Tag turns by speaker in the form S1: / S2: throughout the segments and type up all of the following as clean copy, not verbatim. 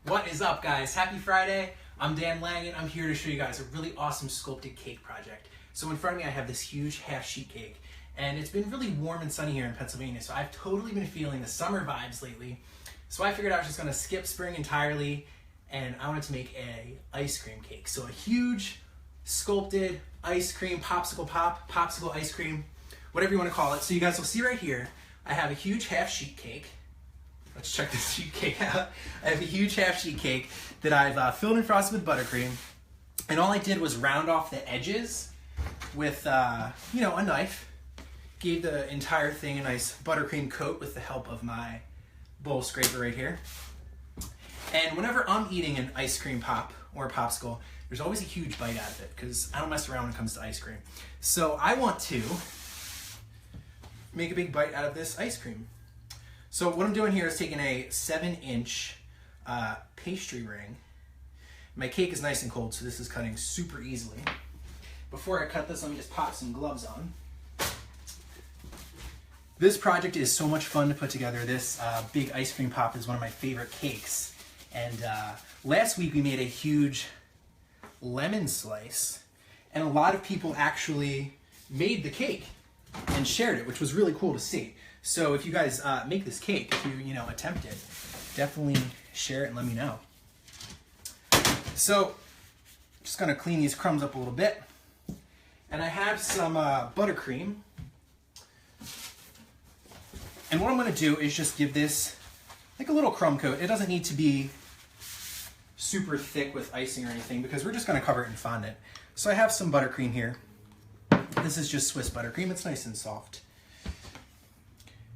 S1: What is up, guys? Happy Friday. I'm Dan Langan. I'm here to show you guys a really awesome sculpted cake project. So in front of me I have this huge half sheet cake, and it's been really warm and sunny here in Pennsylvania, so I've totally been feeling the summer vibes lately. So I figured I was just going to skip spring entirely, and I wanted to make a ice cream cake. So a huge sculpted ice cream, popsicle ice cream, whatever you want to call it. So you guys will see right here, I have a huge half sheet cake. Let's check this sheet cake out. I have a huge half sheet cake that I've filled and frosted with buttercream. And all I did was round off the edges with, a knife. Gave the entire thing a nice buttercream coat with the help of my bowl scraper right here. And whenever I'm eating an ice cream pop or a popsicle, there's always a huge bite out of it because I don't mess around when it comes to ice cream. So I want to make a big bite out of this ice cream. So what I'm doing here is taking a 7-inch pastry ring. My cake is nice and cold, so this is cutting super easily. Before I cut this, let me just pop some gloves on. This project is so much fun to put together. This big ice cream pop is one of my favorite cakes. And last week we made a huge lemon slice, and a lot of people actually made the cake and shared it, which was really cool to see. So if you guys make this cake, if you attempt it, definitely share it and let me know. So just gonna clean these crumbs up a little bit. And I have some buttercream. And what I'm gonna do is just give this like a little crumb coat. It doesn't need to be super thick with icing or anything because we're just gonna cover it in fondant. So I have some buttercream here. This is just Swiss buttercream. It's nice and soft.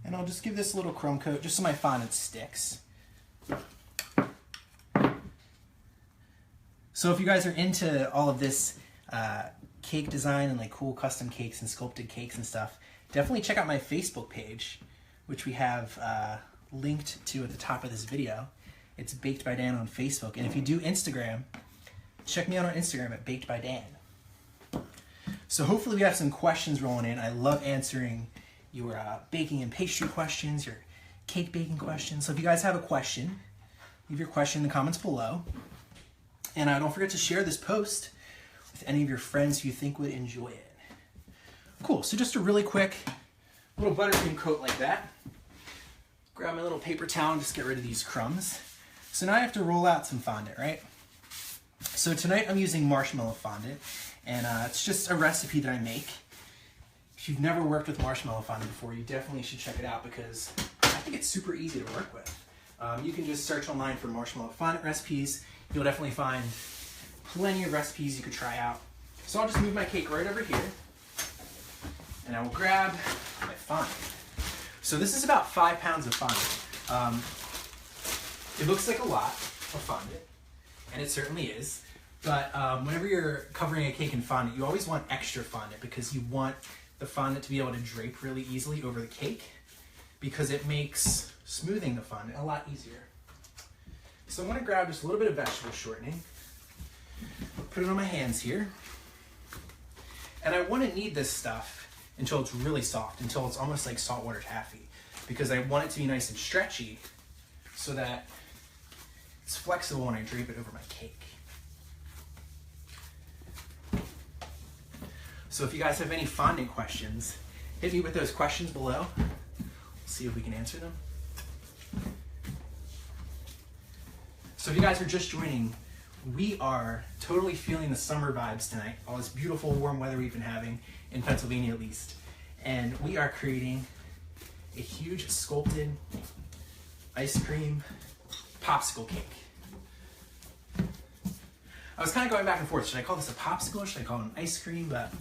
S1: And I'll just give this a little crumb coat just so my fondant sticks. So if you guys are into all of this cake design and like cool custom cakes and sculpted cakes and stuff, definitely check out my Facebook page, which we have linked to at the top of this video. It's Baked by Dan on Facebook. And if you do Instagram, check me out on Instagram at Baked by Dan. So hopefully we have some questions rolling in. I love answering your baking and pastry questions, your cake baking questions. So if you guys have a question, leave your question in the comments below. And don't forget to share this post with any of your friends who you think would enjoy it. Cool, so just a really quick little buttercream coat like that. Grab my little paper towel and just get rid of these crumbs. So now I have to roll out some fondant, right? So tonight I'm using marshmallow fondant, and it's just a recipe that I make. If you've never worked with marshmallow fondant before, you definitely should check it out because I think it's super easy to work with. You can just search online for marshmallow fondant recipes. You'll definitely find plenty of recipes you could try out. So I'll just move my cake right over here, and I will grab my fondant. So this is about 5 pounds of fondant. It looks like a lot of fondant, and it certainly is. But whenever you're covering a cake in fondant, you always want extra fondant because you want the fondant to be able to drape really easily over the cake because it makes smoothing the fondant a lot easier. So I'm going to grab just a little bit of vegetable shortening, put it on my hands here, and I want to knead this stuff until it's really soft, until it's almost like saltwater taffy, because I want it to be nice and stretchy so that it's flexible when I drape it over my cake. So if you guys have any fondant questions, hit me with those questions below. We'll see if we can answer them. So if you guys are just joining, we are totally feeling the summer vibes tonight, all this beautiful warm weather we've been having, in Pennsylvania at least. And we are creating a huge sculpted ice cream popsicle cake. I was kind of going back and forth. Should I call this a popsicle or should I call it an ice cream? But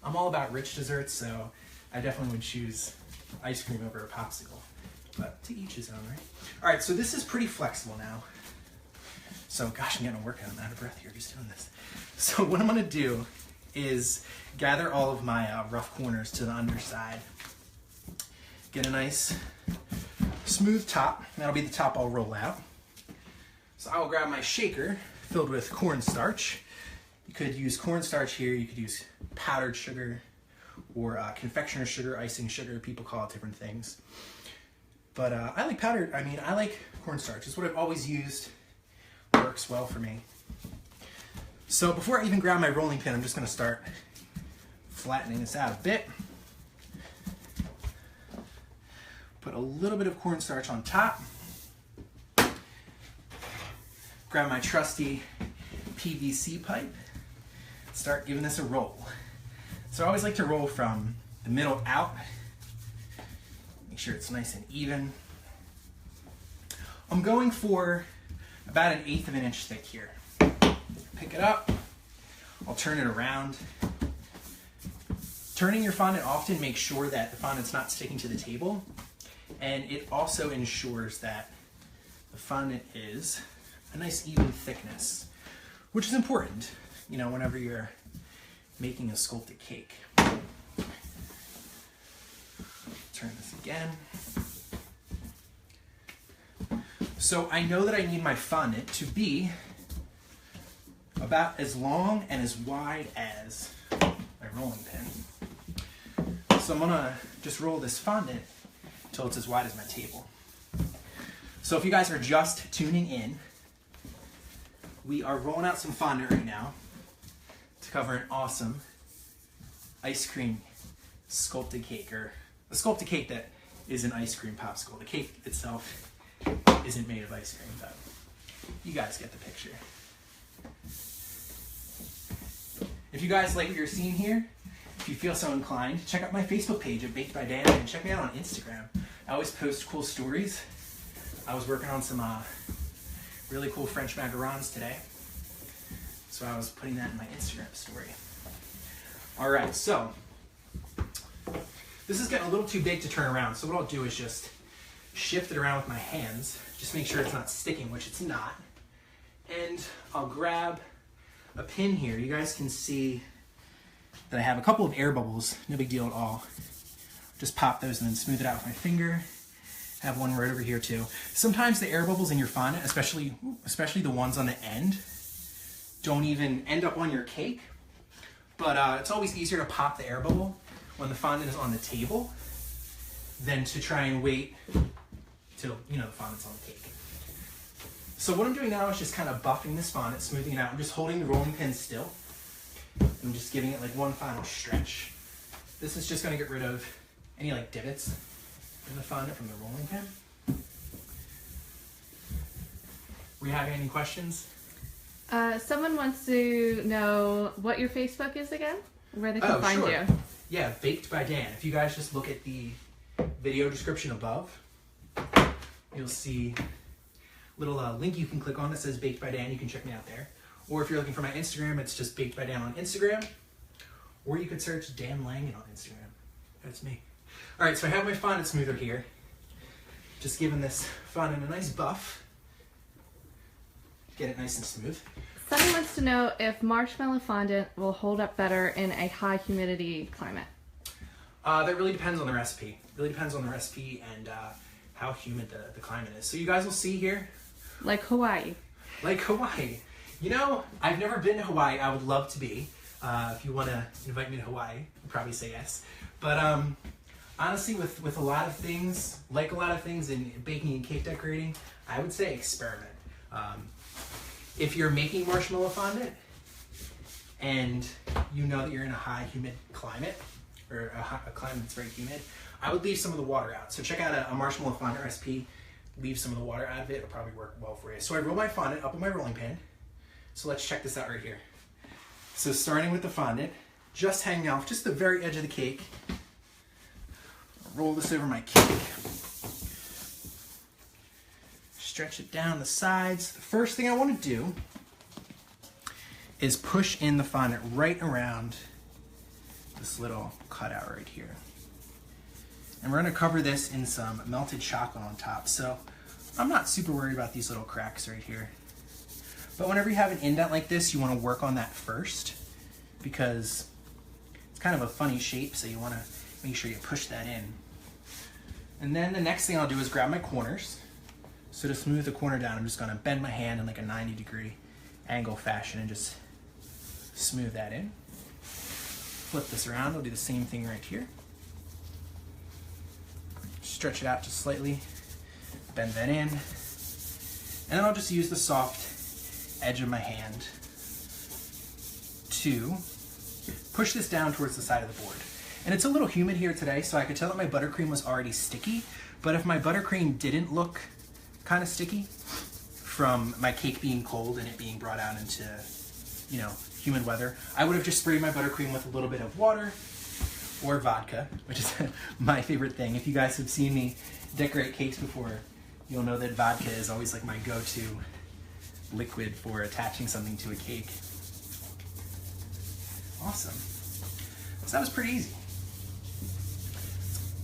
S1: I'm all about rich desserts, so I definitely would choose ice cream over a popsicle. But to each his own, right? All right, so this is pretty flexible now. So gosh, I'm getting a workout. I'm out of breath here just doing this. So what I'm gonna do is gather all of my rough corners to the underside. Get a nice smooth top. That'll be the top I'll roll out. So I will grab my shaker filled with cornstarch. You could use cornstarch here. You could use powdered sugar or confectioner's sugar, icing sugar. People call it different things. But I like powdered, I like cornstarch. It's what I've always used. works well for me. So before I even grab my rolling pin, I'm just going to start flattening this out a bit. Put a little bit of cornstarch on top. Grab my trusty PVC pipe. Start giving this a roll. So I always like to roll from the middle out. Make sure it's nice and even. I'm going for about 1/8 of an inch thick here. Pick it up. I'll turn it around. Turning your fondant often makes sure that the fondant's not sticking to the table, and it also ensures that the fondant is a nice even thickness, which is important, you know, whenever you're making a sculpted cake. Turn this again. So I know that I need my fondant to be about as long and as wide as my rolling pin. So I'm gonna just roll this fondant until it's as wide as my table. So if you guys are just tuning in, we are rolling out some fondant right now to cover an awesome ice cream sculpted cake, or a sculpted cake that is an ice cream popsicle. The cake itself isn't made of ice cream, but you guys get the picture. If you guys like what you're seeing here, if you feel so inclined, check out my Facebook page at Baked by Dan, and check me out on Instagram. I always post cool stories. I was working on some really cool French macarons today, so I was putting that in my Instagram story. All right, so this is getting a little too big to turn around, so what I'll do is just shift it around with my hands, just make sure it's not sticking, which it's not. And I'll grab a pin here. You guys can see that I have a couple of air bubbles, no big deal at all. Just pop those and then smooth it out with my finger. I have one right over here too. Sometimes the air bubbles in your fondant, especially the ones on the end, don't even end up on your cake. But it's always easier to pop the air bubble when the fondant is on the table than to try and wait till, you know, the fondant's on the cake. So what I'm doing now is just kind of buffing this fondant, smoothing it out. I'm just holding the rolling pin still. I'm just giving it like one final stretch. This is just going to get rid of any like divots in the fondant from the rolling pin. Were you having any questions?
S2: Someone wants to know what your Facebook is again, where they can find you.
S1: Yeah, Baked by Dan. If you guys just look at the video description above, you'll see a little link you can click on that says Baked by Dan. You can check me out there. Or if you're looking for my Instagram, it's just Baked by Dan on Instagram. Or you could search Dan Langan on Instagram. That's me. All right, so I have my fondant smoother here. Just giving this fondant a nice buff. Get it nice and smooth.
S2: Someone wants to know if marshmallow fondant will hold up better in a high humidity climate.
S1: That really depends on the recipe. Really depends on the recipe and how humid the climate is. So you guys will see here.
S2: Like Hawaii.
S1: Like Hawaii. You know, I've never been to Hawaii. I would love to be. If you want to invite me to Hawaii, I'd probably say yes. But honestly, with a lot of things, like a lot of things in baking and cake decorating, I would say experiment. If you're making marshmallow fondant and you know that you're in a high humid climate, or a climate that's very humid, I would leave some of the water out. So check out a marshmallow fondant recipe, leave some of the water out of it, it'll probably work well for you. So I roll my fondant up on my rolling pin. So let's check this out right here. So starting with the fondant, just hanging off just the very edge of the cake. Roll this over my cake. Stretch it down the sides. The first thing I want to do is push in the fondant right around this little cutout right here. And we're going to cover this in some melted chocolate on top. So I'm not super worried about these little cracks right here. But whenever you have an indent like this, you want to work on that first because it's kind of a funny shape, so you want to make sure you push that in. And then the next thing I'll do is grab my corners. So to smooth the corner down, I'm just going to bend my hand in like a 90-degree angle fashion and just smooth that in. Flip this around, we'll do the same thing right here. Stretch it out just slightly, bend that in. And then I'll just use the soft edge of my hand to push this down towards the side of the board. And it's a little humid here today, so I could tell that my buttercream was already sticky, but if my buttercream didn't look kind of sticky from my cake being cold and it being brought out into, you know, humid weather, I would have just sprayed my buttercream with a little bit of water or vodka, which is my favorite thing. If you guys have seen me decorate cakes before, you'll know that vodka is always like my go-to liquid for attaching something to a cake. Awesome. So that was pretty easy.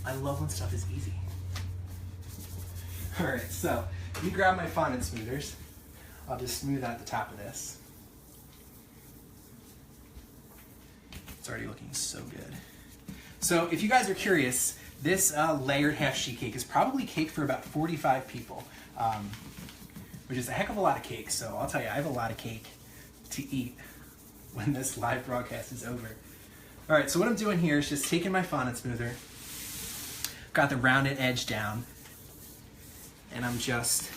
S1: I love when stuff is easy. All right, so let me grab my fondant smoothers. I'll just smooth out the top of this. It's already looking so good. So if you guys are curious, this layered half sheet cake is probably cake for about 45 people, which is a heck of a lot of cake. So I'll tell you, I have a lot of cake to eat when this live broadcast is over. All right, so what I'm doing here is just taking my fondant smoother, got the rounded edge down, and I'm just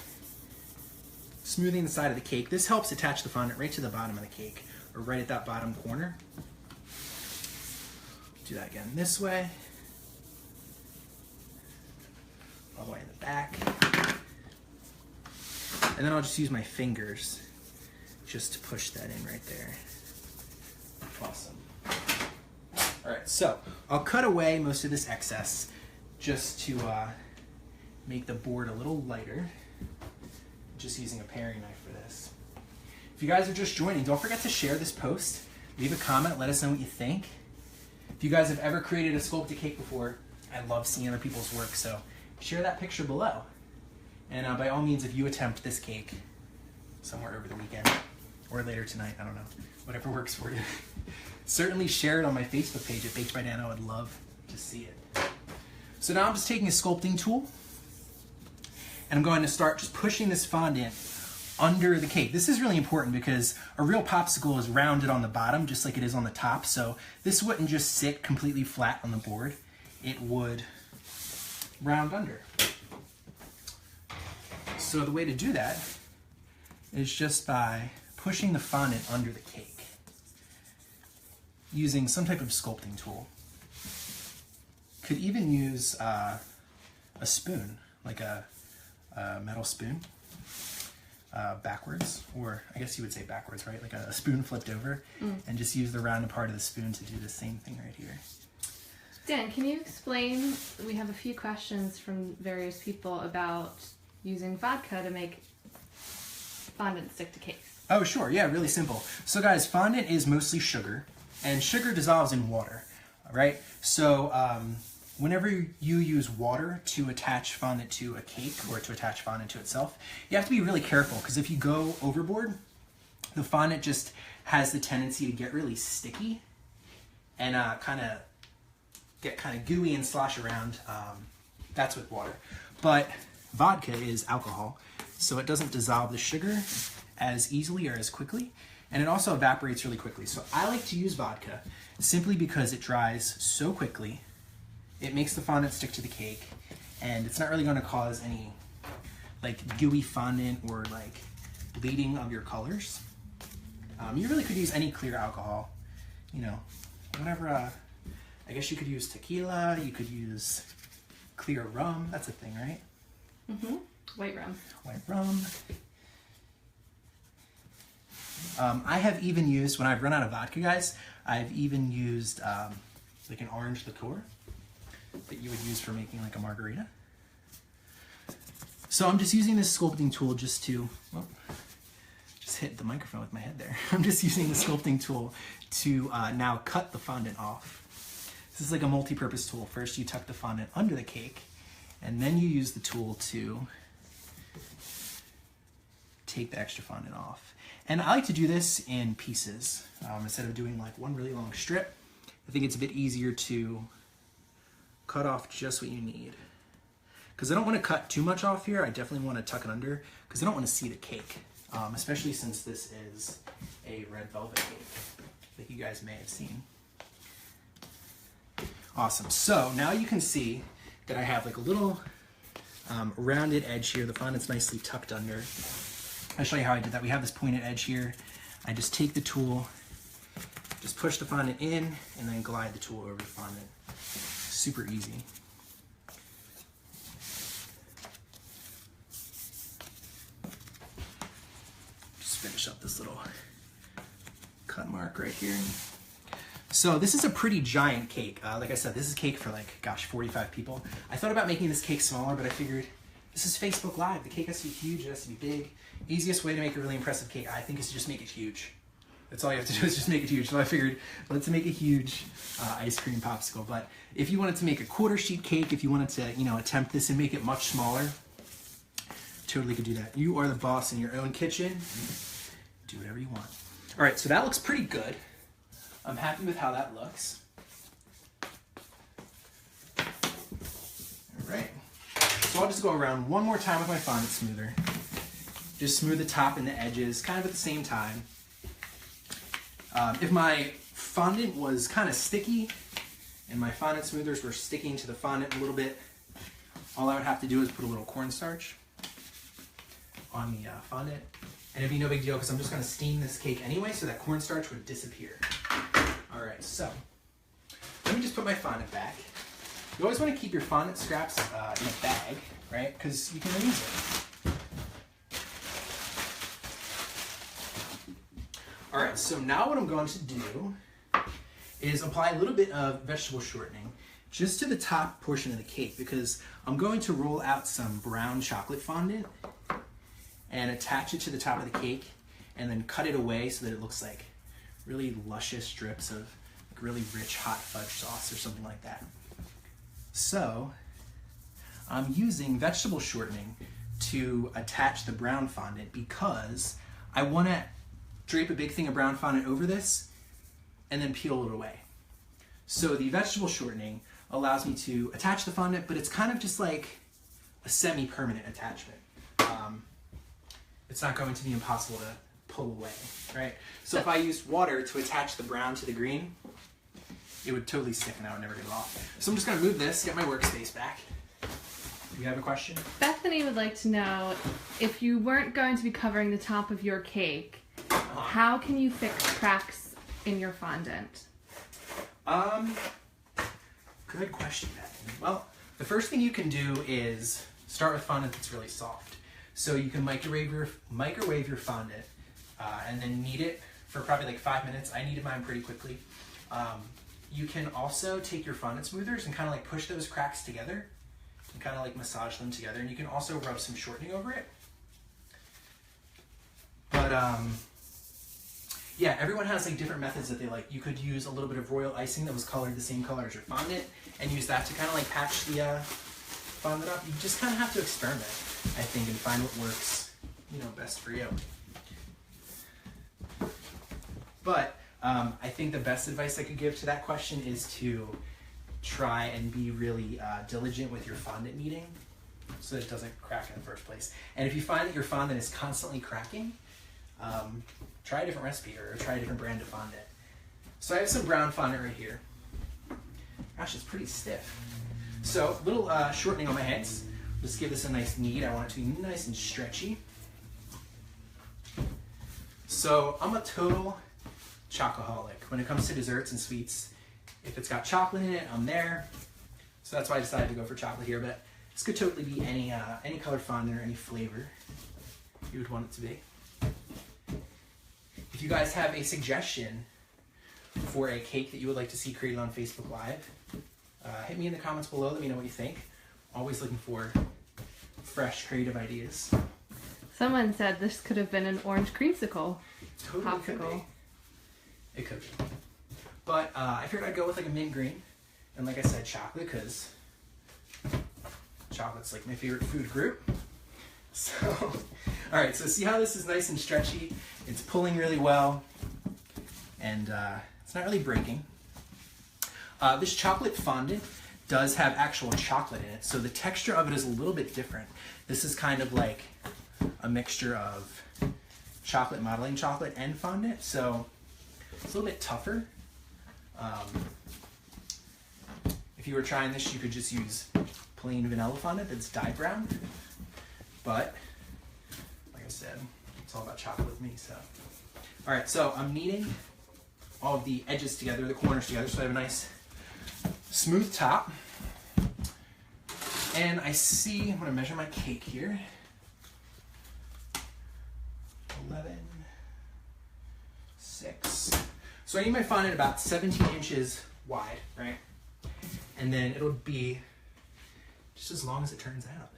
S1: smoothing the side of the cake. This helps attach the fondant right to the bottom of the cake, or right at that bottom corner. Do that again this way, all the way in the back. And then I'll just use my fingers just to push that in right there. Awesome. All right, so I'll cut away most of this excess just to make the board a little lighter, just using a paring knife for this. If you guys are just joining, don't forget to share this post, leave a comment, let us know what you think. If you guys have ever created a sculpted cake before, I love seeing other people's work, so share that picture below. And by all means, if you attempt this cake somewhere over the weekend or later tonight, I don't know, whatever works for you, certainly share it on my Facebook page at Baked by Dan. I would love to see it. So now I'm just taking a sculpting tool and I'm going to start just pushing this fondant under the cake. This is really important because a real popsicle is rounded on the bottom just like it is on the top, so this wouldn't just sit completely flat on the board. It would round under. So the way to do that is just by pushing the fondant under the cake using some type of sculpting tool. Could even use a spoon, like a metal spoon, backwards, or I guess you would say backwards, right? Like a spoon flipped over, and just use the rounded part of the spoon to do the same thing right here.
S2: Dan, can you explain, we have a few questions from various people about using vodka to make fondant stick to cakes.
S1: Oh, sure. Yeah, really simple. So guys, fondant is mostly sugar, and sugar dissolves in water, right? So whenever you use water to attach fondant to a cake or to attach fondant to itself, you have to be really careful, because if you go overboard, the fondant just has the tendency to get really sticky and get kind of gooey and slosh around. That's with water. But vodka is alcohol, so it doesn't dissolve the sugar as easily or as quickly, and it also evaporates really quickly. So I like to use vodka simply because it dries so quickly. It makes the fondant stick to the cake, and it's not really going to cause any like gooey fondant or like bleeding of your colors. You really could use any clear alcohol, you know, whatever. I guess you could use tequila, you could use clear rum. That's a thing, right?
S2: Mm-hmm. White rum.
S1: White rum. I have even used, when I've run out of vodka, guys, I've even used like an orange liqueur that you would use for making like a margarita. So I'm just using this sculpting tool just to, well, just hit the microphone with my head there. I'm just using the sculpting tool to now cut the fondant off. This is like a multi-purpose tool. First you tuck the fondant under the cake, and then you use the tool to take the extra fondant off. And I like to do this in pieces instead of doing like one really long strip. I think it's a bit easier to cut off just what you need. Because I don't want to cut too much off here. I definitely want to tuck it under because I don't want to see the cake, especially since this is a red velvet cake that you guys may have seen. Awesome. So now you can see that I have like a little rounded edge here. The fondant's nicely tucked under. I'll show you how I did that. We have this pointed edge here. I just take the tool, just push the fondant in, and then glide the tool over the fondant. Super easy. Just finish up this little cut mark right here. So this is a pretty giant cake. Like I said, this is cake for like, gosh, 45 people. I thought about making this cake smaller, but I figured this is Facebook Live. The cake has to be huge, it has to be big. Easiest way to make a really impressive cake, I think, is to just make it huge. That's all you have to do is just make it huge. So I figured, let's make a huge ice cream popsicle. But if you wanted to make a quarter sheet cake, if you wanted to, you know, attempt this and make it much smaller, totally could do that. You are the boss in your own kitchen. Do whatever you want. All right, so that looks pretty good. I'm happy with how that looks. All right. So I'll just go around one more time with my fondant smoother. Just smooth the top and the edges, kind of at the same time. If my fondant was kind of sticky and my fondant smoothers were sticking to the fondant a little bit, all I would have to do is put a little cornstarch on the fondant. And it'd be no big deal because I'm just going to steam this cake anyway, so that cornstarch would disappear. All right, so let me just put my fondant back. You always want to keep your fondant scraps in a bag, right? Because you can reuse it. All right, so now what I'm going to do is apply a little bit of vegetable shortening just to the top portion of the cake, because I'm going to roll out some brown chocolate fondant and attach it to the top of the cake and then cut it away so that it looks like really luscious strips of like really rich hot fudge sauce or something like that. So I'm using vegetable shortening to attach the brown fondant because I want to drape a big thing of brown fondant over this and then peel it away. So the vegetable shortening allows me to attach the fondant, but it's kind of just like a semi-permanent attachment. It's not going to be impossible to pull away, right? So if I used water to attach the brown to the green, it would totally stick and I would never get it off. So I'm just gonna move this, get my workspace back. Do you have a question?
S2: Bethany would like to know, if you weren't going to be covering the top of your cake, how can you fix cracks in your fondant?
S1: Good question, Bethany. Well, the first thing you can do is start with fondant that's really soft. So you can microwave your fondant and then knead it for probably like 5 minutes. I kneaded mine pretty quickly. You can also take your fondant smoothers and kind of like push those cracks together and kind of like massage them together. And you can also rub some shortening over it. But yeah, everyone has like different methods that they like. You could use a little bit of royal icing that was colored the same color as your fondant and use that to kind of like patch the fondant up. You just kind of have to experiment, I think, and find what works, you know, best for you. But I think the best advice I could give to that question is to try and be really diligent with your fondant kneading so that it doesn't crack in the first place. And if you find that your fondant is constantly cracking, try a different recipe or try a different brand of fondant. So I have some brown fondant right here. Gosh, it's pretty stiff. So a little shortening on my hands. Just give this a nice knead. I want it to be nice and stretchy. So I'm a total chocoholic when it comes to desserts and sweets. If it's got chocolate in it, I'm there. So that's why I decided to go for chocolate here. But this could totally be any color fondant or any flavor you would want it to be. If you guys have a suggestion for a cake that you would like to see created on Facebook Live, hit me in the comments below. Let me know what you think. Always looking for fresh, creative ideas.
S2: Someone said this could have been an orange creamsicle.
S1: Totally could be. It could be. But I figured I'd go with like a mint green. And like I said, chocolate, because chocolate's like my favorite food group. So, all right, so see how this is nice and stretchy? It's pulling really well. And it's not really breaking. This chocolate fondant does have actual chocolate in it, so the texture of it is a little bit different. This is kind of like a mixture of chocolate, modeling chocolate, and fondant, so it's a little bit tougher. If you were trying this, you could just use plain vanilla fondant that's dyed brown, but like I said, It's all about chocolate with me, so. All right, so I'm kneading all of the edges together, the corners together, so I have a nice smooth top. And I'm gonna measure my cake here. 11, 6. So I need my fondant about 17 inches wide, right? And then it'll be just as long as it turns out.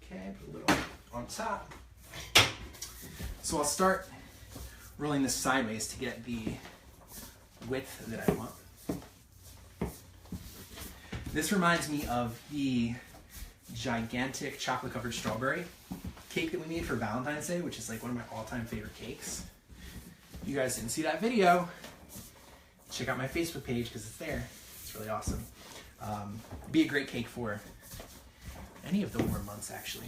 S1: Okay, put a little on top. So I'll start rolling this sideways to get the width that I want. This reminds me of the gigantic chocolate covered strawberry cake that we made for Valentine's Day, which is like one of my all-time favorite cakes. If you guys didn't see that video, check out my Facebook page because it's there. It's really awesome. It'd be a great cake for any of the warm months, actually.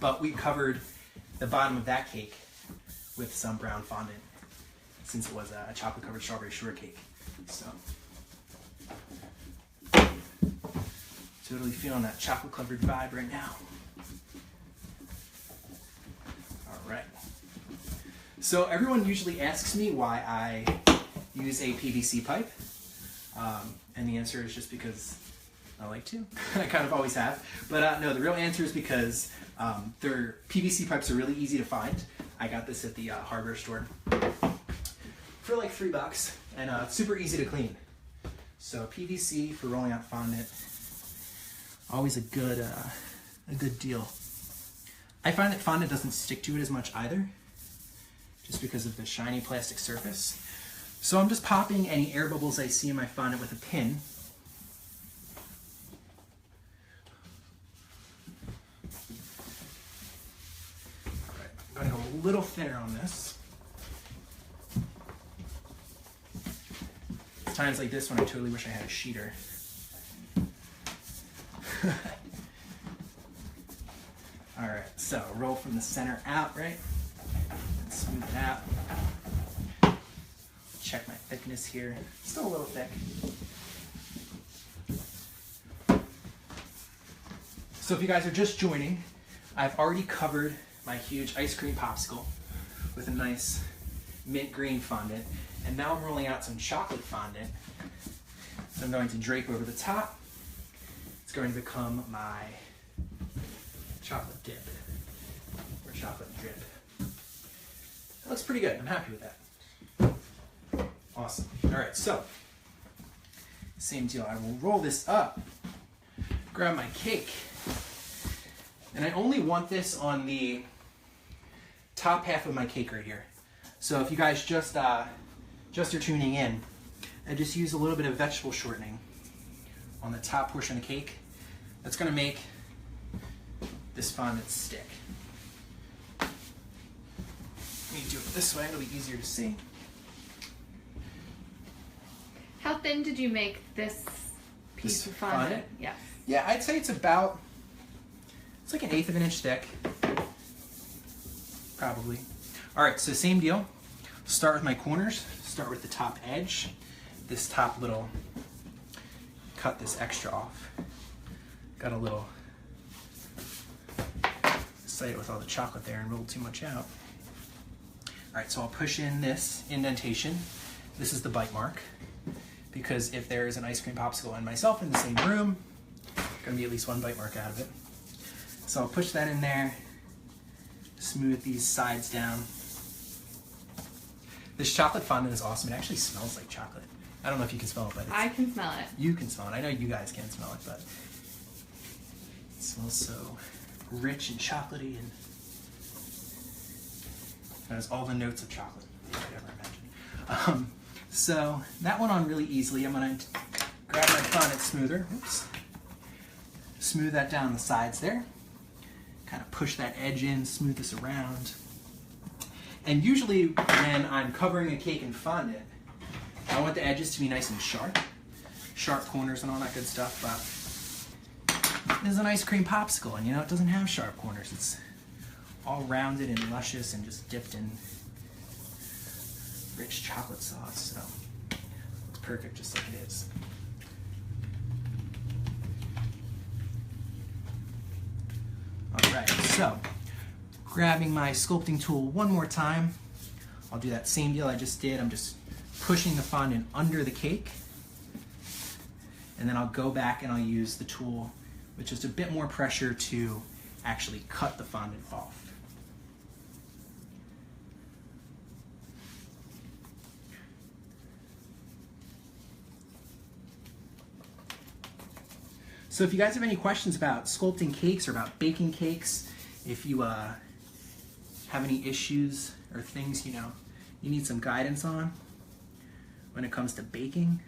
S1: But we covered the bottom of that cake with some brown fondant since it was a chocolate covered strawberry shortcake. So totally feeling that chocolate covered vibe right now. All right. So everyone usually asks me why I use a PVC pipe. And the answer is just because I like to. I kind of always have. But no, the real answer is because their PVC pipes are really easy to find. I got this at the hardware store for like $3, and it's super easy to clean. So PVC for rolling out fondant, always a good deal. I find that fondant doesn't stick to it as much either, just because of the shiny plastic surface. So I'm just popping any air bubbles I see in my fondant with a pin. All right, I'm going to go a little thinner on this. Times like this when I totally wish I had a sheeter. All right, so roll from the center out, right? And smooth it out. Check my thickness here. Still a little thick. So if you guys are just joining, I've already covered my huge ice cream popsicle with a nice mint green fondant. And now I'm rolling out some chocolate fondant. So I'm going to drape over the top. It's going to become my chocolate dip or chocolate drip. That looks pretty good. I'm happy with that. Awesome. All right, so same deal. I will roll this up, grab my cake, and I only want this on the top half of my cake right here. So if you guys just are tuning in, I just use a little bit of vegetable shortening on the top portion of the cake. That's going to make this fondant stick. Let me do it this way. It'll be easier to see.
S2: How thin did you make this piece of fondant? Yeah.
S1: Yeah, I'd say it's like 1/8 of an inch thick. Probably. All right, so same deal. Start with my corners. Start with the top edge. This top little, cut this extra off. Got a little excited with all the chocolate there and rolled too much out. All right, so I'll push in this indentation. This is the bite mark, because if there is an ice cream popsicle and myself in the same room, gonna be at least one bite mark out of it. So I'll push that in there, smooth these sides down. This chocolate fondant is awesome. It actually smells like chocolate. I don't know if you can smell it, but
S2: I can smell it.
S1: You can smell it. I know you guys can't smell it, but it smells so rich and chocolatey, and it has all the notes of chocolate you could ever imagine. So that went on really easily. I'm going to grab my fondant smoother. Oops. Smooth that down the sides there. Kind of push that edge in, smooth this around. And usually when I'm covering a cake in fondant, I want the edges to be nice and sharp. Sharp corners and all that good stuff. But this is an ice cream popsicle, and it doesn't have sharp corners. It's all rounded and luscious and just dipped in rich chocolate sauce, so it's perfect just like it is. All right, so So, grabbing my sculpting tool one more time, I'll do that same deal I just did. I'm just pushing the fondant under the cake, and then I'll go back and I'll use the tool with just a bit more pressure to actually cut the fondant off. So if you guys have any questions about sculpting cakes or about baking cakes, if you have any issues or things you need some guidance on when it comes to baking,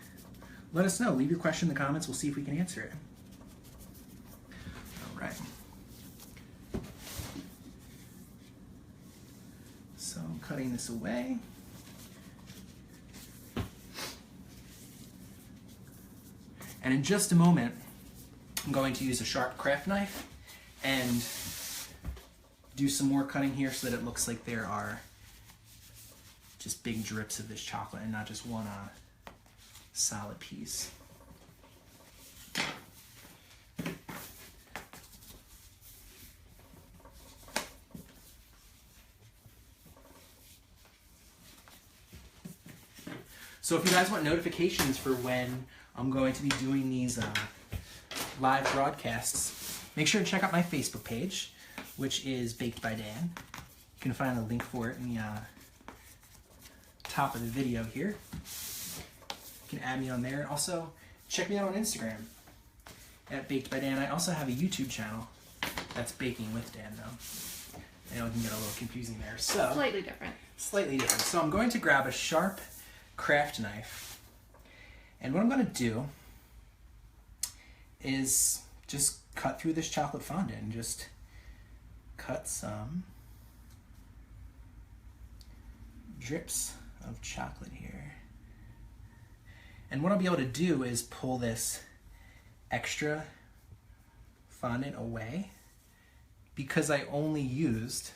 S1: let us know. Leave your question in the comments. We'll see if we can answer it. All right. So I'm cutting this away. And in just a moment, I'm going to use a sharp craft knife and do some more cutting here so that it looks like there are just big drips of this chocolate and not just one solid piece. So if you guys want notifications for when I'm going to be doing these live broadcasts, make sure to check out my Facebook page, which is Baked by Dan. You can find a link for it in the top of the video here. You can add me on there. Also, check me out on Instagram at Baked by Dan. I also have a YouTube channel that's Baking with Dan, though. I know it can get a little confusing there. So
S2: Slightly different.
S1: Slightly different. So I'm going to grab a sharp craft knife, and what I'm going to do is just cut through this chocolate fondant and just cut some drips of chocolate here. And what I'll be able to do is pull this extra fondant away because I only used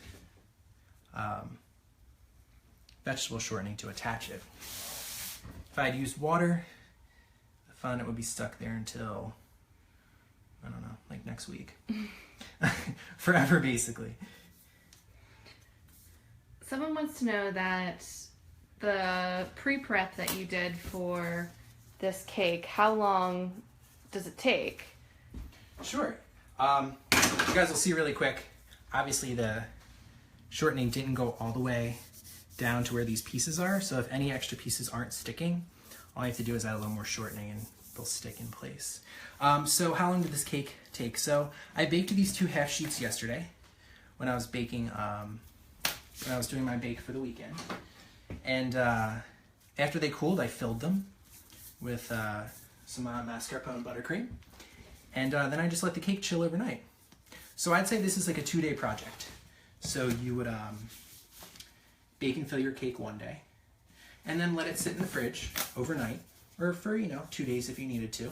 S1: vegetable shortening to attach it. If I had used water, the fondant would be stuck there until, I don't know, like next week. Forever, basically.
S2: Someone wants to know that the pre-prep that you did for this cake, how long does it take?
S1: Sure. You guys will see really quick. Obviously, the shortening didn't go all the way down to where these pieces are, so if any extra pieces aren't sticking, all you have to do is add a little more shortening and they'll stick in place. So how long did this cake take? So I baked these 2 half sheets yesterday when I was baking, when I was doing my bake for the weekend. And after they cooled, I filled them with some mascarpone buttercream. And then I just let the cake chill overnight. So I'd say this is like a 2-day project. So you would bake and fill your cake one day, and then let it sit in the fridge overnight, or for 2 days if you needed to,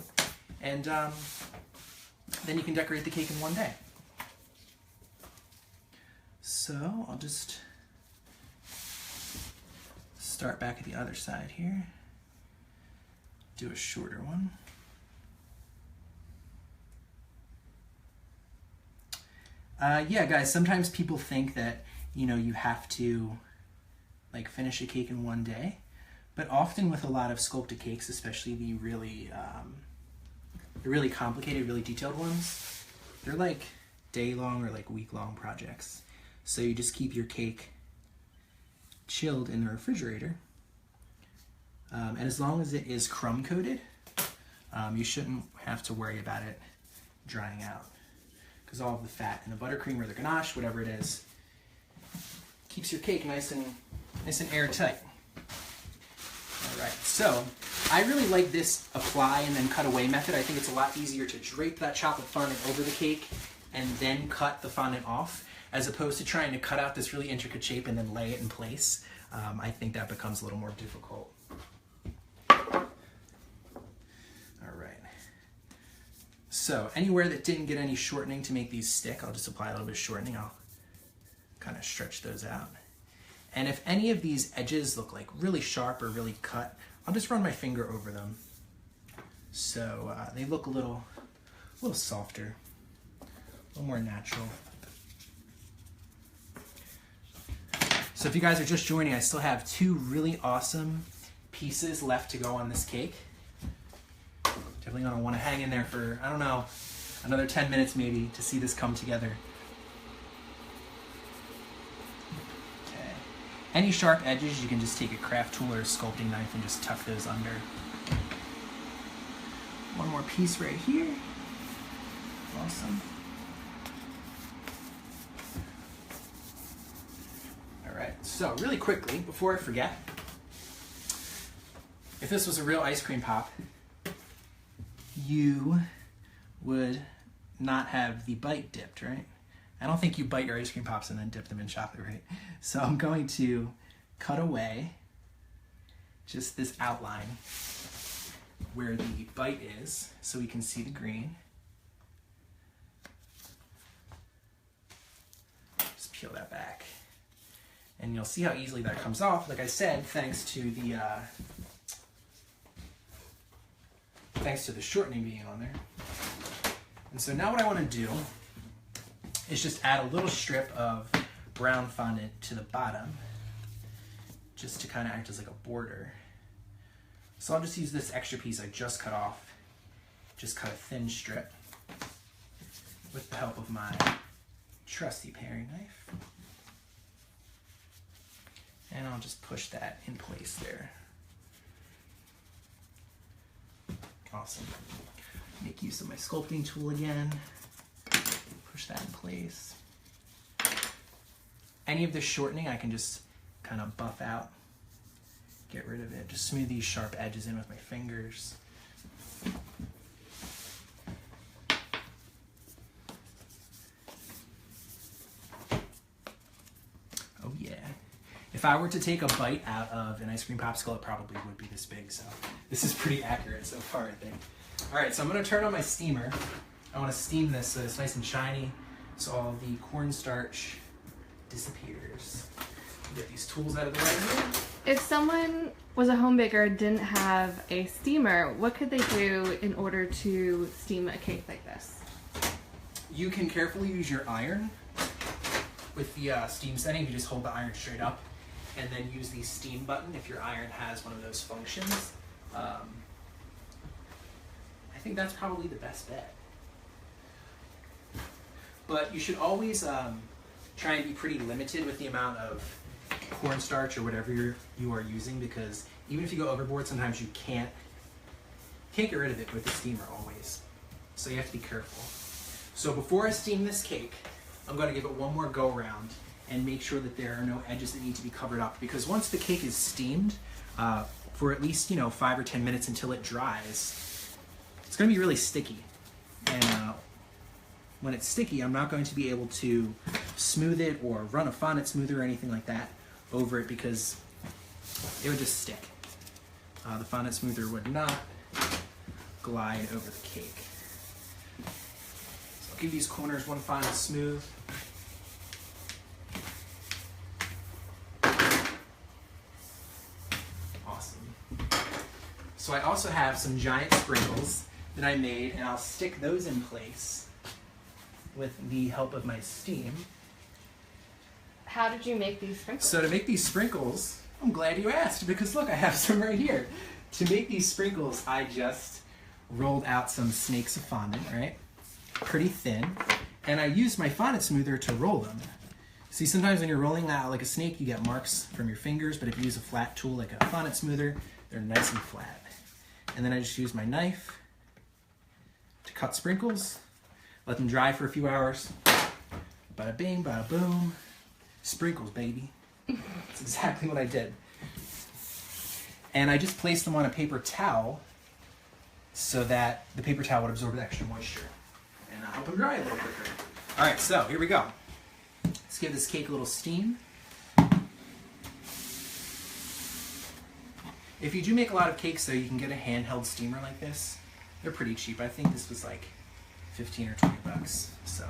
S1: and then you can decorate the cake in one day. So I'll just start back at the other side here, do a shorter one. Yeah, guys, sometimes people think that you have to like finish a cake in one day, but often with a lot of sculpted cakes, especially the really complicated, really detailed ones, they're like day-long or like week-long projects. So you just keep your cake chilled in the refrigerator, and as long as it is crumb-coated, you shouldn't have to worry about it drying out, because all of the fat in the buttercream or the ganache, whatever it is, keeps your cake nice and airtight. All right, so I really like this apply and then cut away method. I think it's a lot easier to drape that chocolate fondant over the cake and then cut the fondant off, as opposed to trying to cut out this really intricate shape and then lay it in place. I think that becomes a little more difficult. All right. So anywhere that didn't get any shortening to make these stick, I'll just apply a little bit of shortening. I'll kind of stretch those out. And if any of these edges look like really sharp or really cut, I'll just run my finger over them so they look a little softer, a little more natural. So if you guys are just joining, I still have 2 really awesome pieces left to go on this cake. Definitely gonna want to hang in there for, I don't know, another 10 minutes maybe to see this come together. Okay. Any sharp edges, you can just take a craft tool or a sculpting knife and just tuck those under. One more piece right here. Awesome. All right, so really quickly, before I forget, if this was a real ice cream pop, you would not have the bite dipped, right? I don't think you bite your ice cream pops and then dip them in chocolate, right? So I'm going to cut away just this outline where the bite is so we can see the green. Just peel that back. And you'll see how easily that comes off. Like I said, thanks to the shortening being on there. And so now what I want to do is just add a little strip of brown fondant to the bottom, just to kind of act as like a border. So I'll just use this extra piece I just cut off, just cut a thin strip with the help of my trusty paring knife. And I'll just push that in place there. Awesome. Make use of my sculpting tool again. Push that in place. Any of this shortening I can just kind of buff out. Get rid of it. Just smooth these sharp edges in with my fingers. Oh yeah. If I were to take a bite out of an ice cream popsicle, it probably would be this big, so this is pretty accurate so far, I think. All right, so I'm gonna turn on my steamer. I wanna steam this so it's nice and shiny, so all the cornstarch disappears. Get these tools out of the way here.
S2: If someone was a home baker and didn't have a steamer, what could they do in order to steam a cake like this?
S1: You can carefully use your iron with the steam setting. You just hold the iron straight up and then use the steam button if your iron has one of those functions. I think that's probably the best bet. But you should always try and be pretty limited with the amount of cornstarch or whatever you are using, because even if you go overboard, sometimes you can't get rid of it with the steamer always. So you have to be careful. So before I steam this cake, I'm going to give it one more go around and make sure that there are no edges that need to be covered up, because once the cake is steamed for at least 5 or 10 minutes until it dries, it's going to be really sticky. And when it's sticky, I'm not going to be able to smooth it or run a fondant smoother or anything like that over it, because it would just stick. The fondant smoother would not glide over the cake. So I'll give these corners one final smooth. Awesome. So I also have some giant sprinkles that I made, and I'll stick those in place with the help of my steam.
S2: How did you make these sprinkles?
S1: So to make these sprinkles, I'm glad you asked, because look, I have some right here. To make these sprinkles, I just rolled out some snakes of fondant, right? Pretty thin. And I used my fondant smoother to roll them. See, sometimes when you're rolling that out like a snake, you get marks from your fingers, but if you use a flat tool like a fondant smoother, they're nice and flat. And then I just use my knife to cut sprinkles, let them dry for a few hours. Bada bing, bada boom. Sprinkles, baby. That's exactly what I did. And I just placed them on a paper towel so that the paper towel would absorb the extra moisture and help them dry a little quicker. All right, so here we go. Let's give this cake a little steam. If you do make a lot of cakes, though, you can get a handheld steamer like this. They're pretty cheap. I think this was like 15 or 20 bucks. So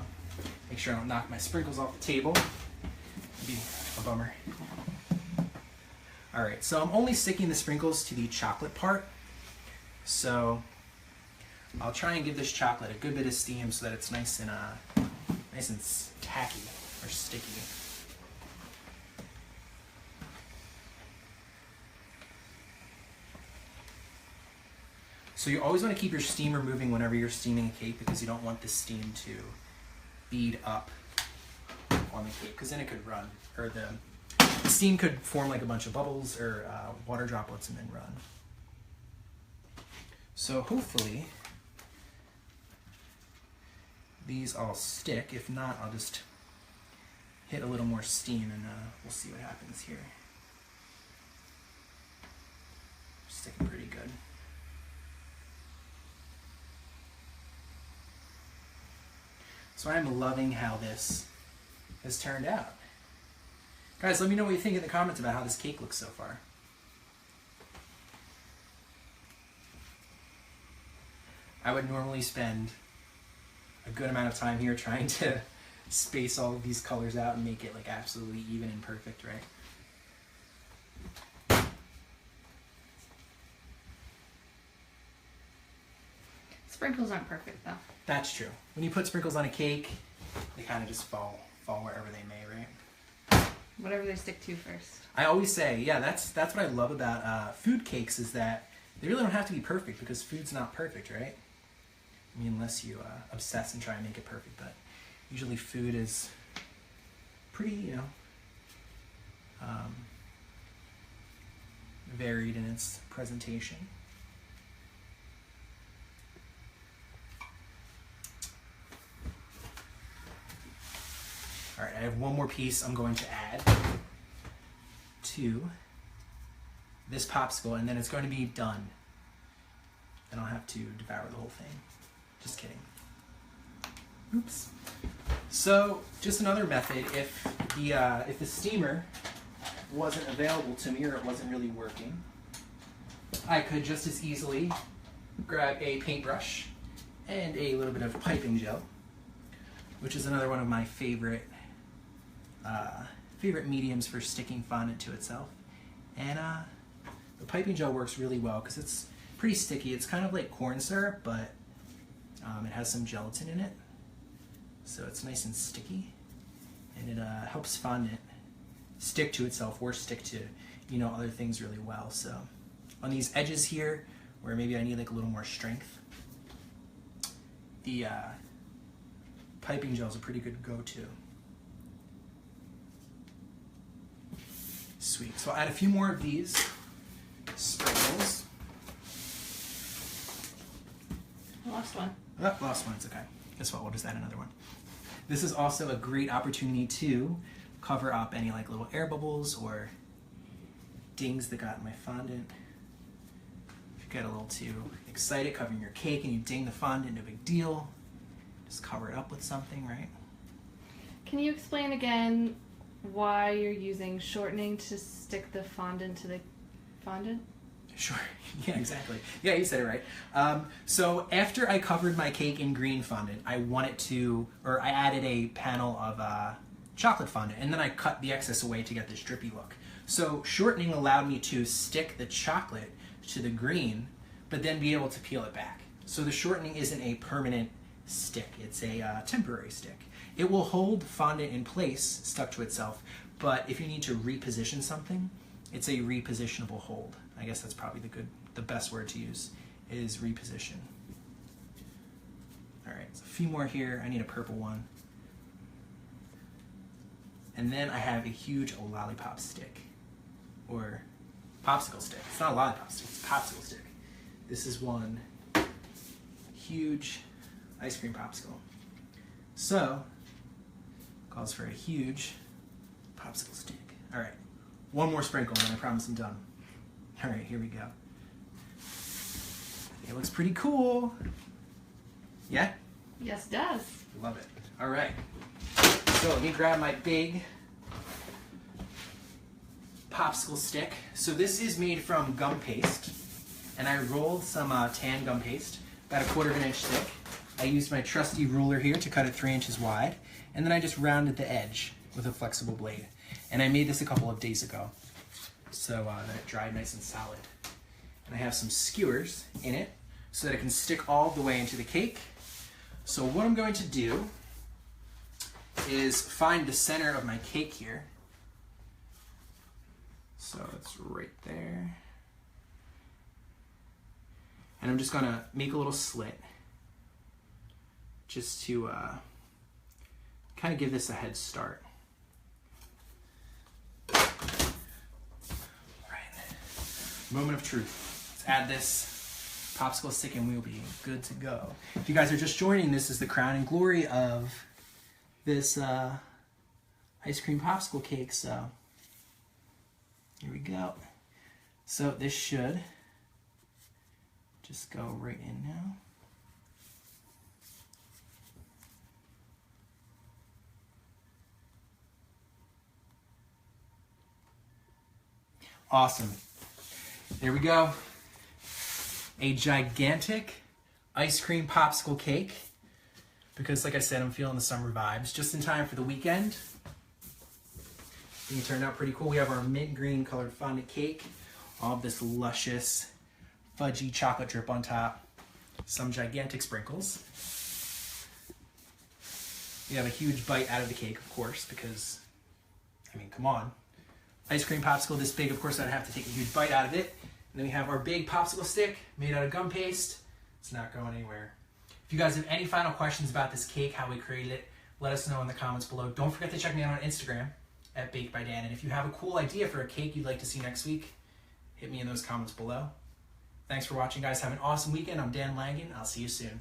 S1: make sure I don't knock my sprinkles off the table. It'd be a bummer. All right, so I'm only sticking the sprinkles to the chocolate part. So I'll try and give this chocolate a good bit of steam so that it's nice and tacky or sticky. So you always want to keep your steamer moving whenever you're steaming a cake because you don't want the steam to bead up on the cake because then it could run, or the steam could form like a bunch of bubbles or water droplets and then run. So hopefully these all stick. If not, I'll just hit a little more steam and we'll see what happens here. Sticking pretty good. So I'm loving how this has turned out. Guys, let me know what you think in the comments about how this cake looks so far. I would normally spend a good amount of time here trying to space all of these colors out and make it like absolutely even and perfect, right?
S2: Sprinkles aren't perfect though.
S1: That's true. When you put sprinkles on a cake, they kind of just fall wherever they may, right?
S2: Whatever they stick to first.
S1: I always say, yeah, that's what I love about food cakes is that they really don't have to be perfect because food's not perfect, right? I mean, unless you obsess and try and make it perfect, but usually food is pretty, varied in its presentation. All right, I have one more piece I'm going to add to this popsicle, and then it's going to be done. And I'll have to devour the whole thing. Just kidding. Oops. So, just another method, if the steamer wasn't available to me or it wasn't really working, I could just as easily grab a paintbrush and a little bit of piping gel, which is another one of my favorite mediums for sticking fondant to itself. And the piping gel works really well because it's pretty sticky. It's kind of like corn syrup, but it has some gelatin in it. So it's nice and sticky. And it helps fondant stick to itself or stick to, other things really well. So on these edges here, where maybe I need like a little more strength, the piping gel is a pretty good go-to. Sweet. So I'll add a few more of these sprinkles.
S2: Lost one.
S1: Oh, lost one. It's okay. Guess what? We'll just add another one. This is also a great opportunity to cover up any like little air bubbles or dings that got in my fondant. If you get a little too excited covering your cake and you ding the fondant, no big deal. Just cover it up with something, right?
S2: Can you explain again why you're using shortening to stick the fondant to the fondant?
S1: Sure. Yeah, exactly. Yeah, you said it right. So after I covered my cake in green fondant, I added a panel of chocolate fondant, and then I cut the excess away to get this drippy look. So shortening allowed me to stick the chocolate to the green, but then be able to peel it back. So the shortening isn't a permanent stick, it's a temporary stick. It will hold fondant in place, stuck to itself, but if you need to reposition something, it's a repositionable hold. I guess that's probably the best word to use, is reposition. All right, so a few more here. I need a purple one. And then I have a huge lollipop stick, or popsicle stick. It's not a lollipop stick, it's a popsicle stick. This is one huge ice cream popsicle. So, calls for a huge popsicle stick. All right, one more sprinkle and I promise I'm done. All right, here we go. It looks pretty cool. Yeah?
S2: Yes, it does.
S1: Love it. All right. So let me grab my big popsicle stick. So this is made from gum paste, and I rolled some tan gum paste, about a 1/4 inch thick. I used my trusty ruler here to cut it 3 inches wide, and then I just rounded the edge with a flexible blade. And I made this a couple of days ago, so that it dried nice and solid. And I have some skewers in it so that it can stick all the way into the cake. So what I'm going to do is find the center of my cake here. So it's right there. And I'm just gonna make a little slit just to kind of give this a head start. All right, moment of truth. Let's add this popsicle stick and we'll be good to go. If you guys are just joining, this is the crown and glory of this ice cream popsicle cake. So here we go. So this should just go right in now. Awesome. There we go. A gigantic ice cream popsicle cake. Because like I said, I'm feeling the summer vibes. Just in time for the weekend. I think it turned out pretty cool. We have our mint green colored fondant cake. All of this luscious fudgy chocolate drip on top. Some gigantic sprinkles. We have a huge bite out of the cake, of course, because, I mean, come on. Ice cream popsicle this big, of course I'd have to take a huge bite out of it. And then we have our big popsicle stick made out of gum paste. It's not going anywhere. If you guys have any final questions about this cake, how we created it, let us know in the comments below. Don't forget to check me out on Instagram at Baked by Dan. And if you have a cool idea for a cake you'd like to see next week, hit me in those comments below. Thanks for watching, guys. Have an awesome weekend. I'm Dan Langan. I'll see you soon.